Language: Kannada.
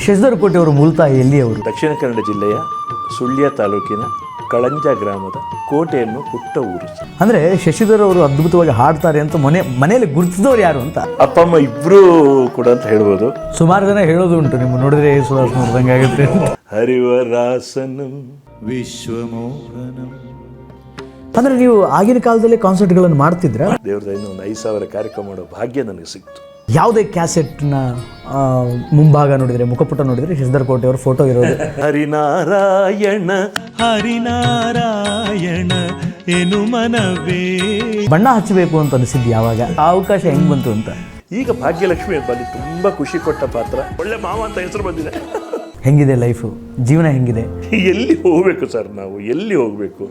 ಶಶಿಧರ್ ಕೋಟೆ ಅವರು ಮೂಲತಃ ಎಲ್ಲಿಯವರು? ದಕ್ಷಿಣ ಕನ್ನಡ ಜಿಲ್ಲೆಯ ಸುಳ್ಯ ತಾಲೂಕಿನ ಕಳಂಜ ಗ್ರಾಮದ ಕೋಟೆಯನ್ನು ಪುಟ್ಟ ಊರು. ಅಂದರೆ ಶಶಿಧರ್ ಅವರು ಅದ್ಭುತವಾಗಿ ಹಾಡ್ತಾರೆ ಅಂತ ಮನೆಯಲ್ಲಿ ಗುರುತಿಸಿದವ್ರು ಯಾರು ಅಂತ? ಅಪ್ಪ ಅಮ್ಮ ಇಬ್ಬರೂ ಕೂಡ ಅಂತ ಹೇಳ್ಬೋದು. ಸುಮಾರು ಜನ ಹೇಳೋದು ಉಂಟು, ನಿಮ್ಮ ನೋಡಿದ್ರೆ ಯೇಸುದಾಸ್ ನೋಡ್ದಂಗೆ ಆಗುತ್ತೆ. ಹರಿವರಾಸನಂ ವಿಶ್ವಮೋಹನಂ. ಅಂದರೆ ನೀವು ಆಗಿನ ಕಾಲದಲ್ಲಿ ಕಾನ್ಸರ್ಟ್ಗಳನ್ನು ಮಾಡ್ತಿದ್ರಾ? ದೇವ್ರದ ಇನ್ನೂ ಒಂದು 5,000 ಕಾರ್ಯಕ್ರಮ ಮಾಡೋ ಭಾಗ್ಯ ನನಗೆ ಸಿಕ್ತು. ಯಾವುದೇ ಕ್ಯಾಸೆಟ್ನ ಮುಂಭಾಗ ನೋಡಿದರೆ, ಮುಖಪುಟ ನೋಡಿದರೆ ಶಶಿಧರ್ ಕೋಟೆ ಅವರ ಫೋಟೋ ಇರೋದು. ಹರಿನಾರಾಯಣ ಹರಿನಾರಾಯಣ ಎನು ಮನವೇ. ಬಣ್ಣ ಹಚ್ಚಬೇಕು ಅಂತ ಅನಿಸಿದ್ದು ಯಾವಾಗ? ಆ ಅವಕಾಶ ಹೆಂಗೆ ಬಂತು ಅಂತ? ಈಗ ಭಾಗ್ಯಲಕ್ಷ್ಮಿ ಅಂತ ಅಲ್ಲಿ ತುಂಬ ಖುಷಿ ಕೊಟ್ಟ ಪಾತ್ರ. ಒಳ್ಳೆ ಮಾವ ಅಂತ ಹೆಸರು ಬಂದಿದೆ. ಹೆಂಗಿದೆ ಲೈಫು, ಜೀವನ ಹೆಂಗಿದೆ? ಎಲ್ಲಿ ಹೋಗಬೇಕು ಸರ್, ನಾವು ಎಲ್ಲಿ ಹೋಗಬೇಕು?